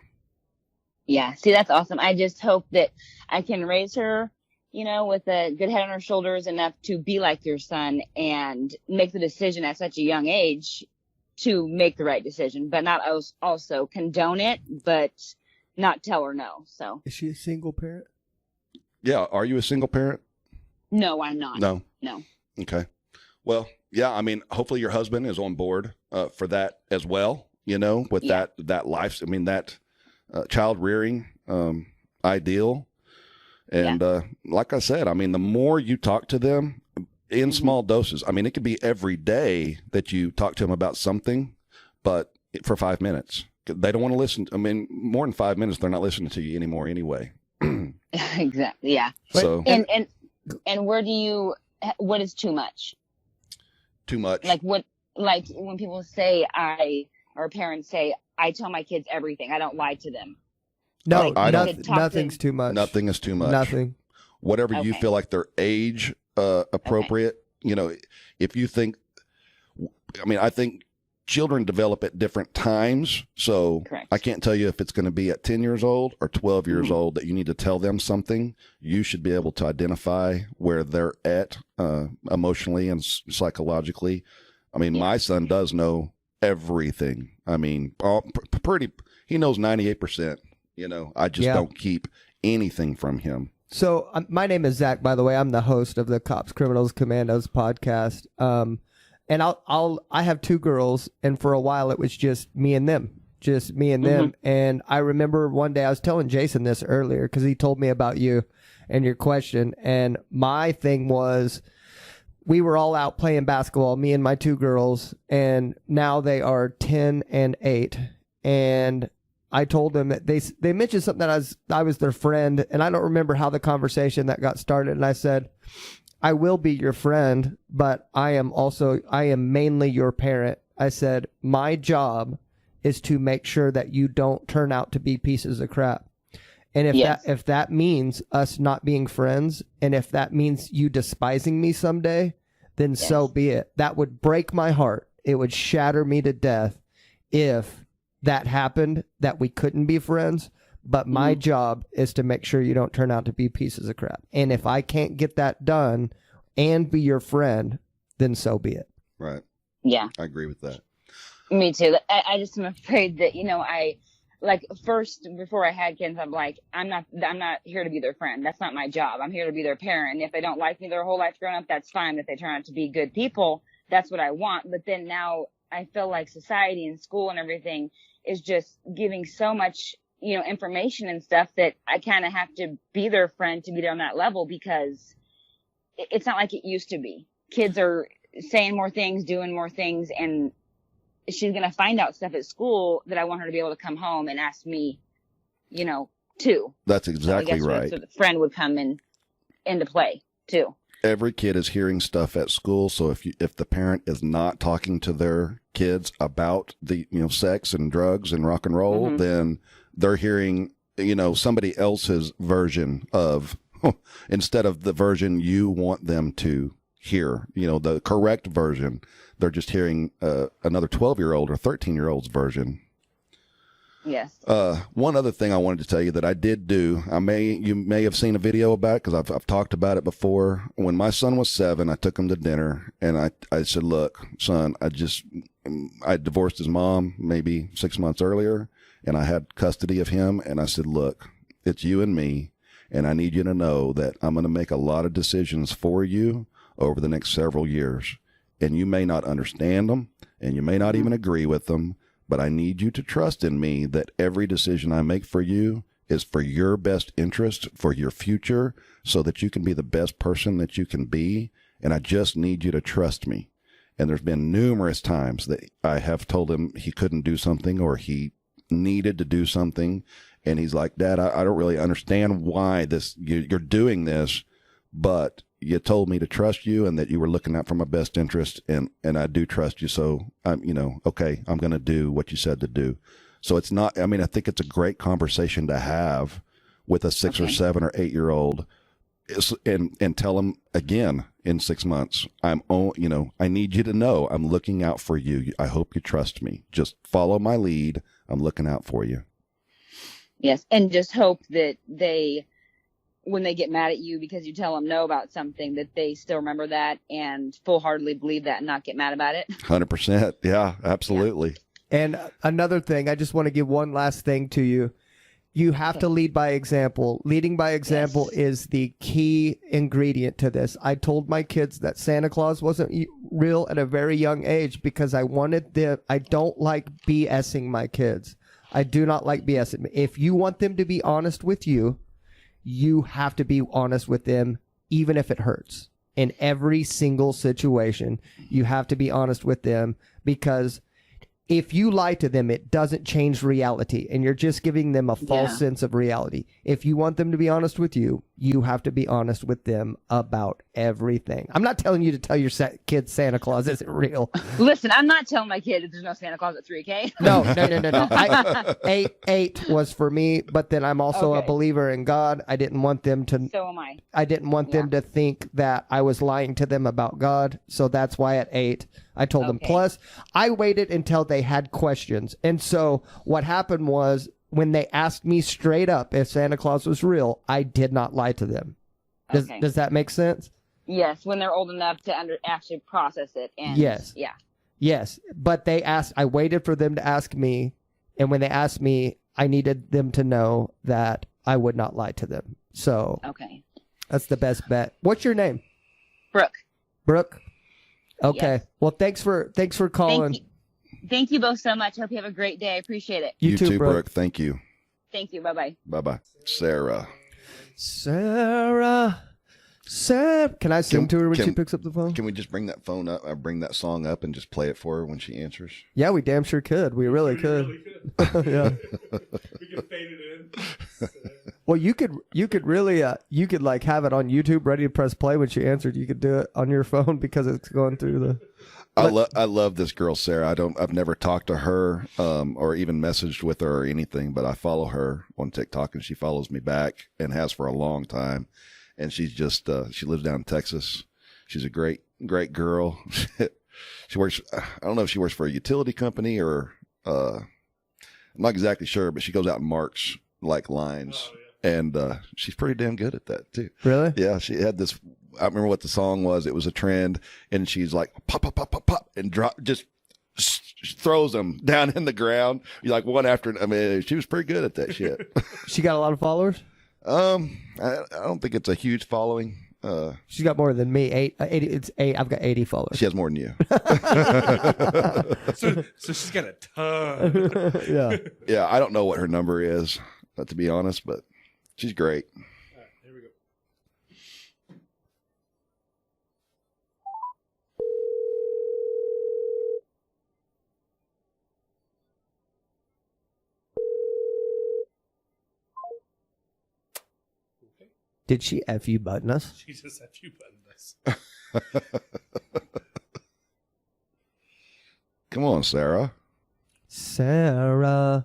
Yeah. See, that's awesome. I just hope that I can raise her, with a good head on her shoulders enough to be like your son and make the decision at such a young age to make the right decision, but not also condone it, but not tell her no. So is she a single parent? Yeah. Are you a single parent? No, I'm not. No. Okay. Well, yeah. I mean, hopefully your husband is on board for that as well. With that life. I mean, that child rearing ideal. And like I said, I mean, the more you talk to them in small doses, I mean, it could be every day that you talk to them about something, but for 5 minutes. They don't want to listen. I mean, more than 5 minutes, they're not listening to you anymore anyway. Exactly. Yeah. So and what is too much? Too much. Like when people say or parents say, I tell my kids everything. I don't lie to them. No, nothing's too much. Nothing is too much. Nothing. Whatever you feel like they're age appropriate. If you think, I think children develop at different times. So correct. I can't tell you if it's going to be at 10 years old or 12 years old that you need to tell them something. You should be able to identify where they're at emotionally and psychologically. My son does know everything. He knows 98%. I just don't keep anything from him. So my name is Zach, by the way. I'm the host of the Cops, Criminals, Commandos podcast. And I have 2 girls, and for a while it was just me and them. And I remember one day I was telling Jason this earlier because he told me about you and your question. And my thing was, we were all out playing basketball, me and my 2 girls, and now they are 10 and 8. And I told them that they mentioned something that I was their friend, and I don't remember how the conversation that got started. And I said, I will be your friend, but I am mainly your parent. I said, my job is to make sure that you don't turn out to be pieces of crap. And if that means us not being friends, and if that means you despising me someday, then so be it. That would break my heart. It would shatter me to death if that happened, that we couldn't be friends. But my job is to make sure you don't turn out to be pieces of crap. And if I can't get that done and be your friend, then so be it. Right. Yeah. I agree with that. Me too. I just am afraid that, I like first before I had kids, I'm like, I'm not here to be their friend. That's not my job. I'm here to be their parent. And if they don't like me their whole life growing up, that's fine. If they turn out to be good people, that's what I want. But then now I feel like society and school and everything is just giving so much, information and stuff that I kind of have to be their friend to be there on that level, because it's not like it used to be. Kids are saying more things, doing more things, and she's going to find out stuff at school that I want her to be able to come home and ask me, too. That's exactly right. So the friend would come into play too. Every kid is hearing stuff at school. So if the parent is not talking to their kids about the, sex and drugs and rock and roll, then they're hearing, somebody else's version of, instead of the version you want them to hear, the correct version. They're just hearing another 12-year-old or 13-year-old's version. Yes. One other thing I wanted to tell you that I did do, you may have seen a video about it, because I've talked about it before. When my son was 7, I took him to dinner, and I said, look, son, I divorced his mom maybe 6 months earlier, and I had custody of him. And I said, look, it's you and me, and I need you to know that I'm going to make a lot of decisions for you over the next several years. And you may not understand them, and you may not even agree with them, but I need you to trust in me that every decision I make for you is for your best interest, for your future, so that you can be the best person that you can be. And I just need you to trust me. And there's been numerous times that I have told him he couldn't do something, or he needed to do something. And he's like, Dad, I don't really understand why you're doing this, but you told me to trust you and that you were looking out for my best interest, and I do trust you. So I'm, okay, I'm going to do what you said to do. So it's not, I think it's a great conversation to have with a 6 or 7 or 8-year-old, and tell them again in 6 months, I need you to know I'm looking out for you. I hope you trust me. Just follow my lead. I'm looking out for you. Yes. And just hope that when they get mad at you because you tell them no about something, that they still remember that and full-heartedly believe that and not get mad about it. 100%. Yeah, absolutely. Yeah. And another thing, I just want to give one last thing to you. You have to lead by example. Leading by example is the key ingredient to this. I told my kids that Santa Claus wasn't real at a very young age because I don't like BSing my kids. I do not like BSing. If you want them to be honest with you, you have to be honest with them, even if it hurts. In every single situation, you have to be honest with them, because if you lie to them, it doesn't change reality, and you're just giving them a false sense of reality. If you want them to be honest with you, you have to be honest with them about everything. I'm not telling you to tell your kids Santa Claus isn't real. Listen, I'm not telling my kid that there's no Santa Claus at 3K. No. 8 was for me, but then I'm also a believer in God. I didn't want them to. So am I. I didn't want them to think that I was lying to them about God. So that's why at 8, I told them. Plus, I waited until they had questions. And so what happened was, when they asked me straight up if Santa Claus was real, I did not lie to them. Does that make sense? Yes, when they're old enough to actually process it. And yes. Yeah. Yes, but I waited for them to ask me, and when they asked me, I needed them to know that I would not lie to them. So that's the best bet. What's your name? Brooke? Okay. Yes. Well, thanks for calling. Thank you both so much. Hope you have a great day. I appreciate it. You too, Brooke. Thank you. Thank you. Bye-bye. Bye-bye. Sarah. Can I sing to her when she picks up the phone? Can we just bring that phone up, bring that song up, and just play it for her when she answers? Yeah, we damn sure could. We really could. Yeah. We can fade it in. Well, you could really you could like have it on YouTube ready to press play when she answered. You could do it on your phone because it's going through the. I love this girl, Sarah. I've never talked to her or even messaged with her or anything, but I follow her on TikTok, and she follows me back and has for a long time. And she's just she lives down in Texas. She's a great girl. She works, I don't know if she works for a utility company or, I'm not exactly sure, but she goes out and marks like lines. Oh, yeah. And she's pretty damn good at that too. Really? Yeah. She had this, I remember what the song was. It was a trend, and she's like, pop, pop, pop, pop, pop, and just throws them down in the ground. You're like one after, I mean, she was pretty good at that shit. She got a lot of followers? I don't think it's a huge following. She's got more than me. 80. It's 8. I've got 80 followers. She has more than you. so she's got a ton. Yeah. Yeah. I don't know what her number is, to be honest, but she's great. All right, here we go. Did she FU button us? She just FU buttoned us. Come on, Sarah. Sarah.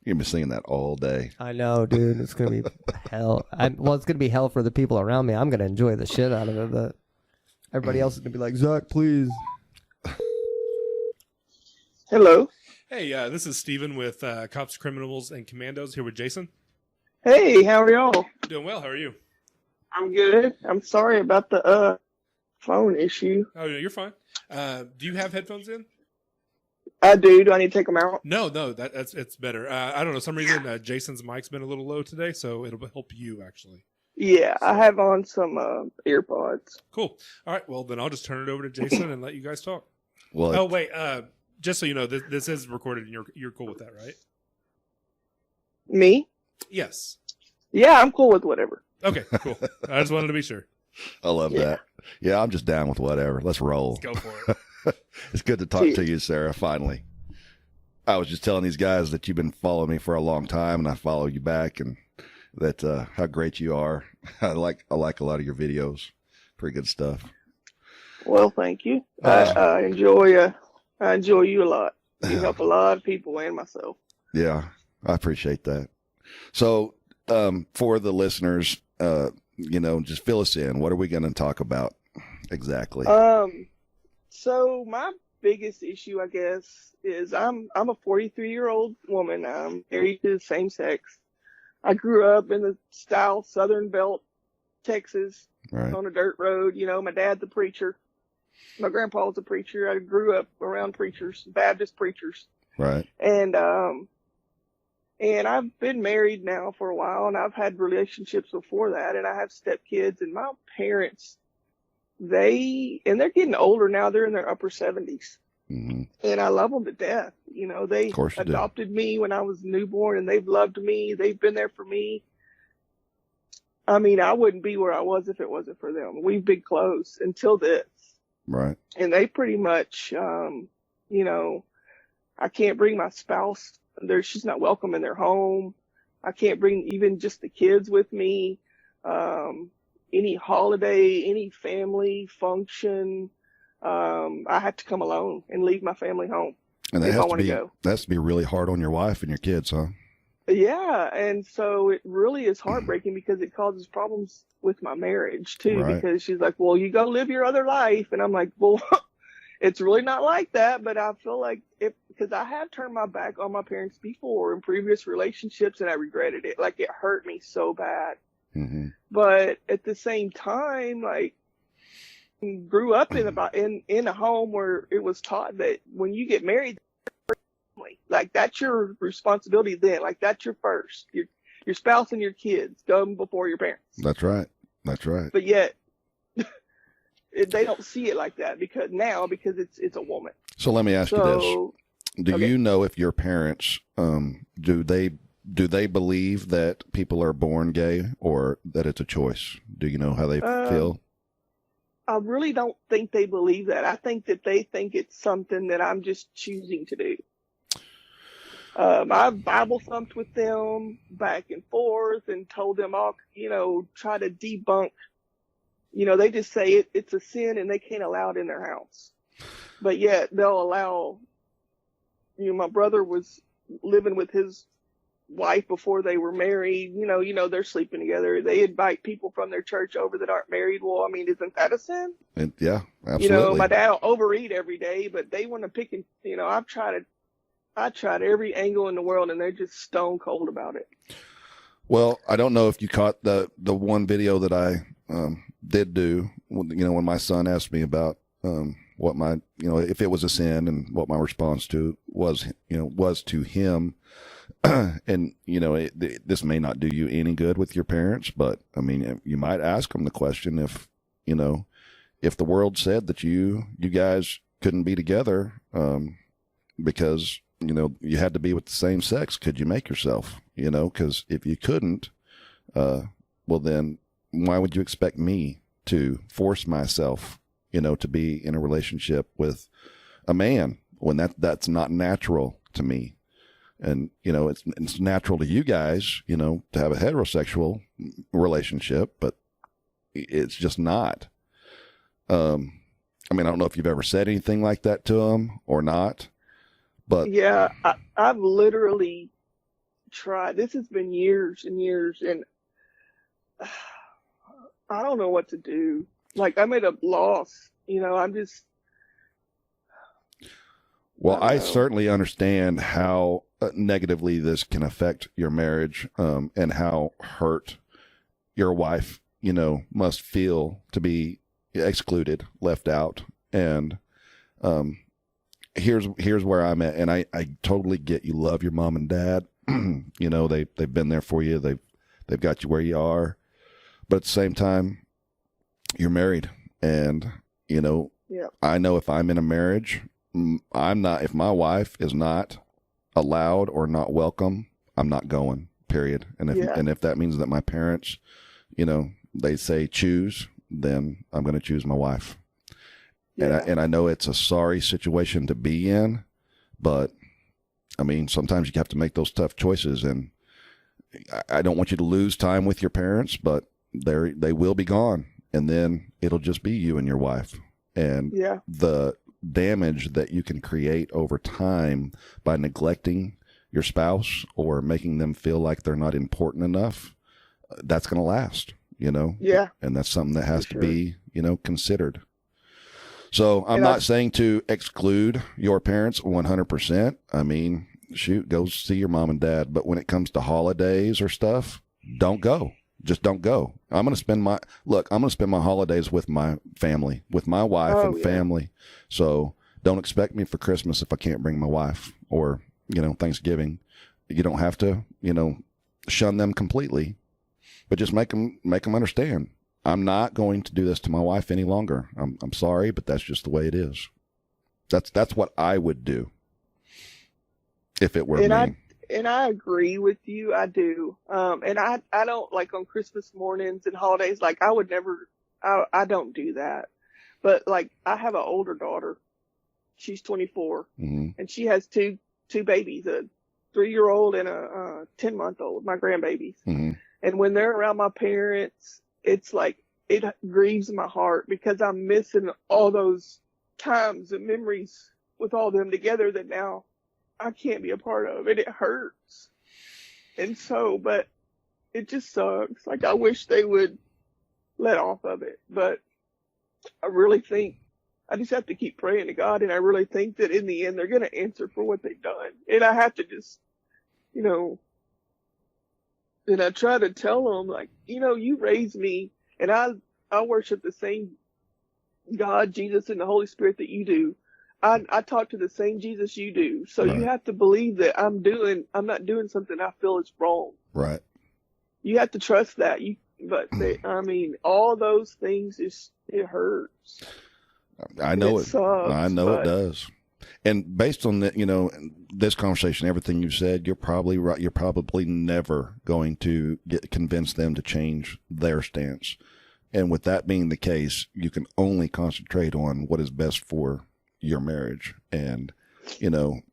You're going to be singing that all day. I know, dude. It's going to be hell. Well, it's going to be hell for the people around me. I'm going to enjoy the shit out of it, but everybody else is going to be like, Zach, please. Hello. Hey, this is Steven with Cops, Criminals, and Commandos here with Jason. Hey, how are y'all? Doing well. How are you? I'm good. I'm sorry about the phone issue. Oh, no, you're fine. Do you have headphones in? I do. Do I need to take them out? No, it's better. I don't know. Some reason Jason's mic's been a little low today, so it'll help you actually. Yeah, I have on some earpods. Cool. All right. Well, then I'll just turn it over to Jason and let you guys talk. Well, oh wait. Just so you know, this is recorded, and you're cool with that, right? Me? Yes. Yeah, I'm cool with whatever. Okay, cool. I just wanted to be sure. I love that. Yeah, I'm just down with whatever. Let's roll. Let's go for it. It's good to talk to you, Sarah, finally. I was just telling these guys that you've been following me for a long time, and I follow you back, and that how great you are. I like a lot of your videos. Pretty good stuff. Well, thank you. I enjoy you a lot. You help a lot of people and myself. Yeah, I appreciate that. So, for the listeners, just fill us in. What are we going to talk about exactly? So my biggest issue, I guess, is I'm a 43-year-old woman. I'm married to the same sex. I grew up in the Southern Belt, Texas, Right. on a dirt road. You know, my dad's a preacher. My grandpa was a preacher. I grew up around preachers, Baptist preachers. Right. And I've been married now for a while, and I've had relationships before that, and I have stepkids, and my parents, they're getting older now. They're in their upper 70s. Mm-hmm. And I love them to death. You know, they adopted me when I was newborn, and they've loved me. They've been there for me. I mean, I wouldn't be where I was if it wasn't for them. We've been close until this. Right. And they pretty much, I can't bring my spouse there. She's not welcome in their home. I can't bring even just the kids with me. Any holiday, any family function, I have to come alone and leave my family home. And that if has I to want be, to go. that has to be really hard on your wife and your kids, huh? Yeah. And so it really is heartbreaking because it causes problems with my marriage too, Right. because she's like, well, you go live your other life. And I'm like, well, it's really not like that. But I feel like because I have turned my back on my parents before in previous relationships, and I regretted it. Like, it hurt me so bad. Mm-hmm. But at the same time, like, grew up in a home where it was taught that when you get married, like, that's your responsibility then. Like, that's your first. Your spouse and your kids go before your parents. That's right. That's right. But yet, they don't see it like that because it's a woman. So let me ask you this. Do you know if your parents, do they believe that people are born gay or that it's a choice? Do you know how they feel? I really don't think they believe that. I think that they think it's something that I'm just choosing to do. I've Bible thumped with them back and forth and told them all, try to debunk. They just say it's a sin and they can't allow it in their house. But yet they'll allow, my brother was living with his wife before they were married. They're sleeping together. They invite people from their church over that aren't married. Well, I mean, isn't that a sin? Yeah, absolutely. My dad will overeat every day, but they want to pick and, I tried every angle in the world, and they're just stone cold about it. Well, I don't know if you caught the one video that I did do, when my son asked me about what my, if it was a sin, and what my response to was to him. And, this may not do you any good with your parents, but I mean, you might ask them the question if the world said that you guys couldn't be together because, you had to be with the same sex, could you make yourself, because if you couldn't, well, then why would you expect me to force myself, to be in a relationship with a man when that's not natural to me? And, it's natural to you guys, to have a heterosexual relationship, but it's just not. I mean, I don't know if you've ever said anything like that to them or not, but. Yeah, I've literally tried. This has been years and years, and I don't know what to do. Like, I'm at a loss, I'm just. Well, I certainly understand how negatively this can affect your marriage, and how hurt your wife, must feel to be excluded, left out. And here's where I'm at, and I totally get you love your mom and dad. They've been there for you. They've got you where you are, but at the same time, you're married, and yeah. I know if I'm in a marriage, if my wife is not allowed or not welcome, I'm not going, period. And if that means that my parents, they say choose, then I'm going to choose my wife. Yeah. And I know it's a sorry situation to be in, but I mean, sometimes you have to make those tough choices, and I don't want you to lose time with your parents, but they will be gone, and then it'll just be you and your wife. And the damage that you can create over time by neglecting your spouse or making them feel like they're not important enough, that's going to last, Yeah. And that's something that has to be, considered. So I'm not saying to exclude your parents 100%. I mean, shoot, go see your mom and dad. But when it comes to holidays or stuff, don't go. Just don't go. I'm going to spend my holidays with my family, with my wife and family. So don't expect me for Christmas if I can't bring my wife, or, Thanksgiving. You don't have to, shun them completely, but just make them understand. I'm not going to do this to my wife any longer. I'm sorry, but that's just the way it is. That's what I would do if it were me. And I agree with you. I do. And I don't, like, on Christmas mornings and holidays, like, I would never, I don't do that. But, like, I have an older daughter. She's 24, mm-hmm. and she has two babies, a 3-year-old and a 10-month-old, my grandbabies. Mm-hmm. And when they're around my parents, it's like, it grieves my heart because I'm missing all those times and memories with all them together that now I can't be a part of, and it hurts. And so, but it just sucks. Like, I wish they would let off of it, but I really think I just have to keep praying to God, and I really think that in the end they're going to answer for what they've done. And I have to just, and I try to tell them, like, you raised me, and I worship the same God, Jesus, and the Holy Spirit that you do. I talk to the same Jesus you do. So right. You have to believe that I'm not doing something I feel is wrong. Right. You have to trust that. All those things, it hurts. I know it sucks, I know it does. And based on this conversation, everything you've said, you're probably right. You're probably never going to convince them to change their stance. And with that being the case, you can only concentrate on what is best for your marriage and,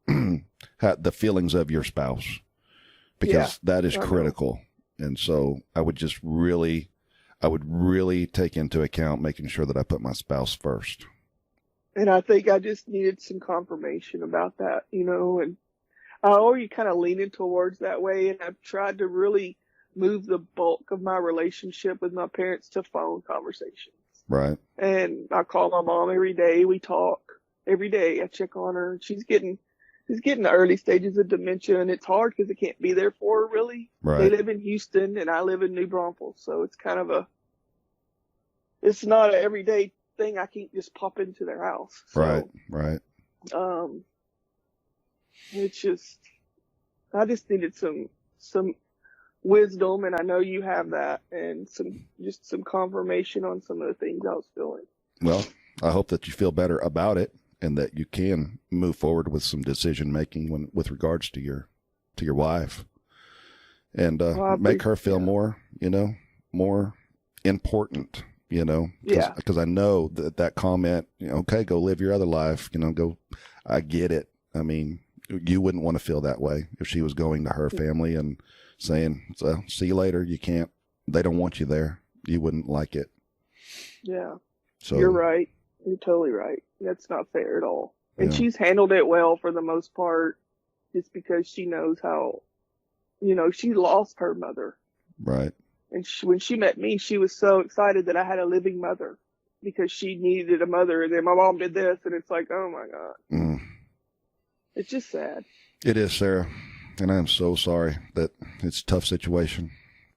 the feelings of your spouse, because that is critical. And so I would really take into account making sure that I put my spouse first. And I think I just needed some confirmation about that, and already kind of leaning towards that way, and I've tried to really move the bulk of my relationship with my parents to phone conversations. Right. And I call my mom every day. We talk every day. I check on her. She's getting the early stages of dementia, and it's hard because I can't be there for her, really. Right. They live in Houston, and I live in New Braunfels, so it's kind of it's not an everyday thing. I can't just pop into their house. So, Right. It's just, I just needed some wisdom, and I know you have that, and some confirmation on some of the things I was feeling. Well, I hope that you feel better about it, and that you can move forward with some decision making with regards to your wife, and make her feel more important. Because I know that comment, okay, go live your other life. Go. I get it. I mean, you wouldn't want to feel that way if she was going to her family and saying, "So, see you later." You can't. They don't want you there. You wouldn't like it. Yeah. So you're right. You're totally right. That's not fair at all. And Yeah. she's handled it well for the most part, just because she knows how, she lost her mother. Right. And when she met me, she was so excited that I had a living mother, because she needed a mother. And then my mom did this, and it's like, oh my God. Mm. It's just sad. It is, Sarah, and I am so sorry that it's a tough situation.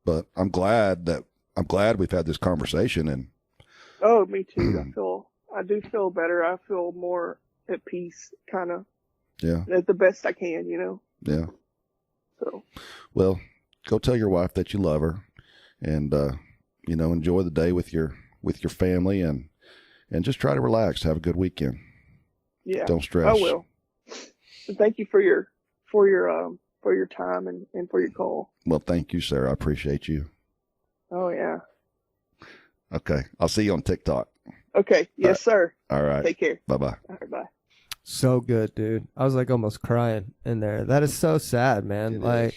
But I'm glad we've had this conversation. And Oh, me too. I do feel better. I feel more at peace, kind of. Yeah. At the best I can, Yeah. So. Well, go tell your wife that you love her, and enjoy the day with your family, and just try to relax. Have a good weekend. Yeah. Don't stress. I will. And thank you for your time and for your call. Well, thank you, Sarah. I appreciate you. Oh yeah. Okay. I'll see you on TikTok. Okay. Yes, sir. All right. Take care. Bye-bye. All right, bye. So good, dude. I was like almost crying in there. That is so sad, man. It is.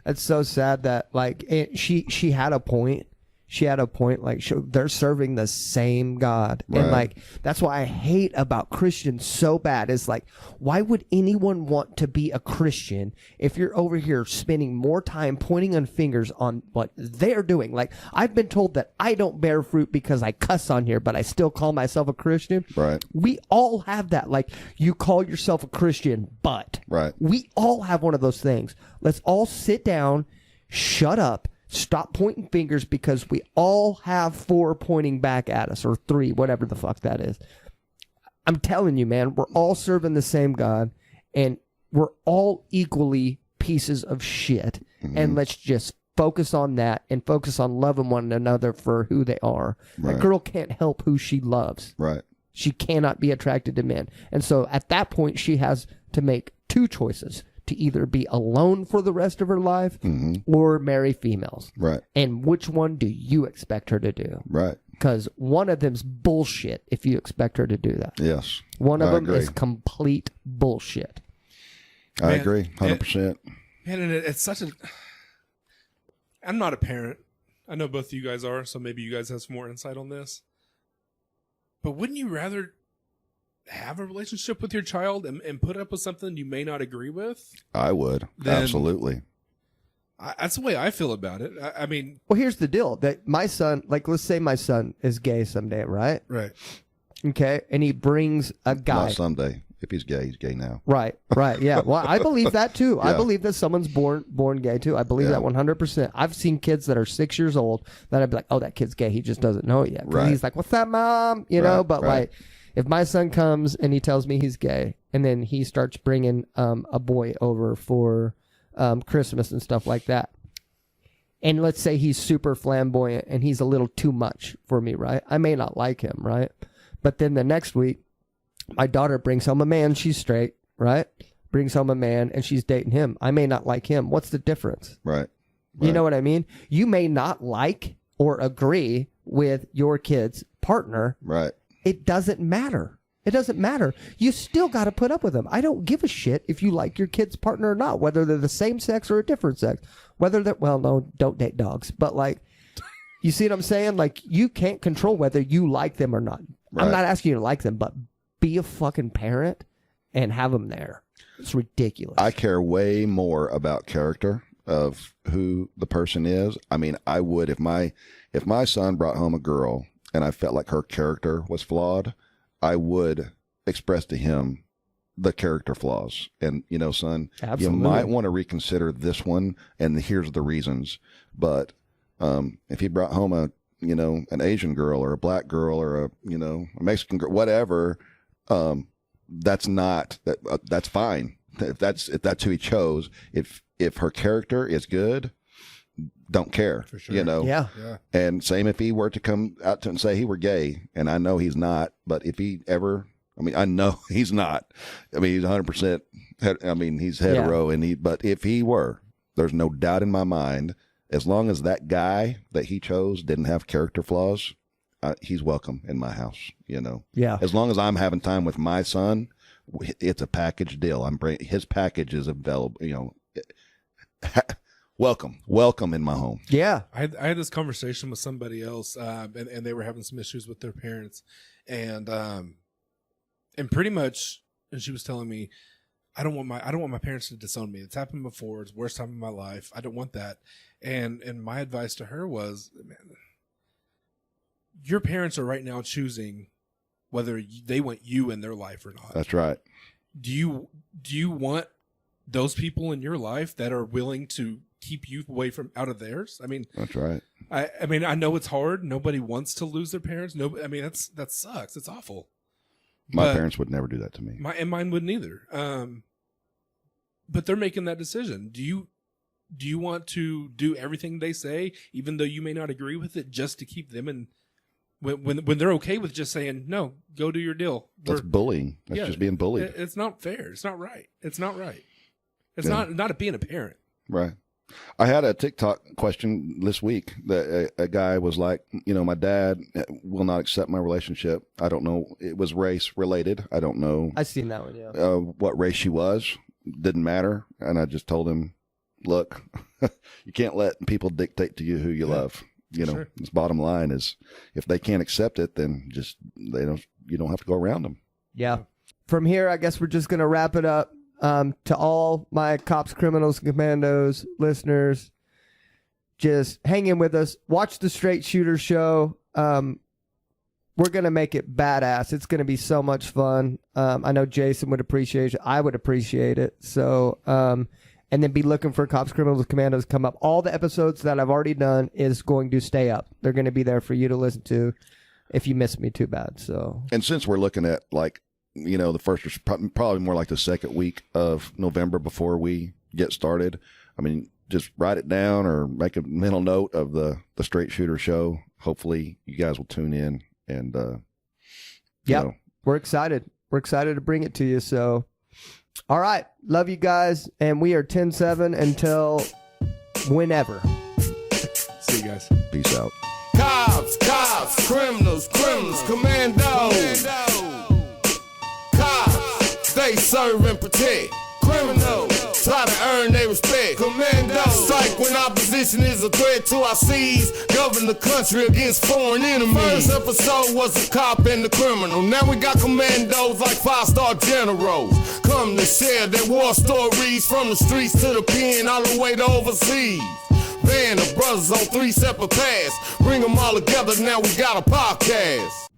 It's so sad that she had a point. She had a point. They're serving the same God, and Right. that's why I hate about Christians so bad. Is why would anyone want to be a Christian if you're over here spending more time pointing on fingers on what they're doing? I've been told that I don't bear fruit because I cuss on here, but I still call myself a Christian. Right. We all have that. You call yourself a Christian, but Right. we all have one of those things. Let's all sit down, shut up, stop pointing fingers, because we all have 4 pointing back at us, or 3, whatever the fuck that is. I'm telling you, man, we're all serving the same God, and we're all equally pieces of shit. Mm-hmm. And let's just focus on that and focus on loving one another for who they are. Right. A girl can't help who she loves. Right. She cannot be attracted to men. And so at that point, she has to make 2 choices: to either be alone for the rest of her life or marry females. Right. And which one do you expect her to do? Right. Because one of them's bullshit if you expect her to do that. Yes. One of I them agree. is complete bullshit. I Man, agree. 100%. Man, and it's such a... I'm not a parent. I know both of you guys are, so maybe you guys have some more insight on this. But wouldn't you rather have a relationship with your child and put up with something you may not agree with? I would. Then- Absolutely. That's the way I feel about it. I mean... Well, here's the deal. That my son, let's say my son is gay someday, right? Right. Okay. And he brings a guy. Not someday. If he's gay now. Right, yeah. Well, I believe that too. I Yeah. believe that someone's born gay too. I believe Yeah. that 100%. I've seen kids that are 6 years old that I'd be like, oh, that kid's gay. He just doesn't know it yet. 'Cause Right. he's like, what's that, mom? Right, But right. if my son comes and he tells me he's gay, and then he starts bringing a boy over for Christmas and stuff like that, and let's say he's super flamboyant and he's a little too much for me, right? I may not like him, right? But then the next week, my daughter brings home a man. She's straight, right? Brings home a man and she's dating him. I may not like him. What's the difference? Right. You know what I mean? You may not like or agree with your kid's partner. Right. It doesn't matter. It doesn't matter. You still got to put up with them. I don't give a shit if you like your kid's partner or not, whether they're the same sex or a different sex. Whether they're, well, no, don't date dogs. But you see what I'm saying? You can't control whether you like them or not. Right. I'm not asking you to like them, but be a fucking parent and have them there. It's ridiculous. I care way more about character of who the person is. I mean, I would if my son brought home a girl and I felt like her character was flawed, I would express to him the character flaws. And, you know, son, Absolutely. you might want to reconsider this one, and here's the reasons. But if he brought home a, you know, an Asian girl or a black girl or a, you know, a Mexican girl, whatever, that's fine. If that's who he chose. If her character is good, don't care. For sure. You know. Yeah. And same if he were to come out to and say he were gay, and I know he's not, but if he ever, I mean, I know he's not. I mean, he's 100%. I mean, he's hetero, but if he were, there's no doubt in my mind, as long as that guy that he chose didn't have character flaws, he's welcome in my house. You know. Yeah. As long as I'm having time with my son, it's a package deal. His package is available. You know. Welcome in my home. Yeah. I had this conversation with somebody else, and they were having some issues with their parents, and pretty much, and she was telling me, I don't want my parents to disown me. It's happened before. It's the worst time of my life. I don't want that. And my advice to her was, man, your parents are right now choosing whether they want you in their life or not. That's right. Do you want those people in your life that are willing to keep you away from out of theirs? I mean, that's right. I mean, I know it's hard. Nobody wants to lose their parents. No, I mean, that sucks. It's awful. My parents would never do that to me. Mine wouldn't either. But they're making that decision. Do you want to do everything they say, even though you may not agree with it, just to keep them in? When they're okay with just saying no, go do your deal. That's bullying. That's just being bullied. It's not fair. It's not right. It's not right. It's not being a parent. Right. I had a TikTok question this week that a guy was like, you know, my dad will not accept my relationship. I don't know. It was race related. I don't know. I seen that one. Yeah. What race she was. Didn't matter. And I just told him, look, you can't let people dictate to you who you love. You know, this bottom line is if they can't accept it, then you don't have to go around them. Yeah. From here, I guess we're just going to wrap it up. To all my cops, criminals, and commandos listeners, just hang in with us. Watch the Str8 Shooter Show. We're going to make it badass. It's going to be so much fun. I know Jason would appreciate it. I would appreciate it. So, and then be looking for cops, criminals, commandos come up. All the episodes that I've already done is going to stay up. They're going to be there for you to listen to if you miss me too bad. So, and since we're looking at like, you know, the first, probably more like the second week of November before we get started. I mean, just write it down or make a mental note of the Str8 Shooter Show. Hopefully you guys will tune in and, yeah, we're excited. We're excited to bring it to you. So, all right. Love you guys. And we are 10-7 until whenever. See you guys. Peace out. Cops, criminals, commandos. Cops, they serve and protect. Criminals, try to earn their respect. Commandos, strike when opposition is a threat to our seas. Govern the country against foreign enemies. First episode was a cop and the criminal. Now we got commandos like 5-star generals. Come to share their war stories from the streets to the pen, all the way to overseas. Band of brothers on 3 separate paths. Bring them all together, now we got a podcast.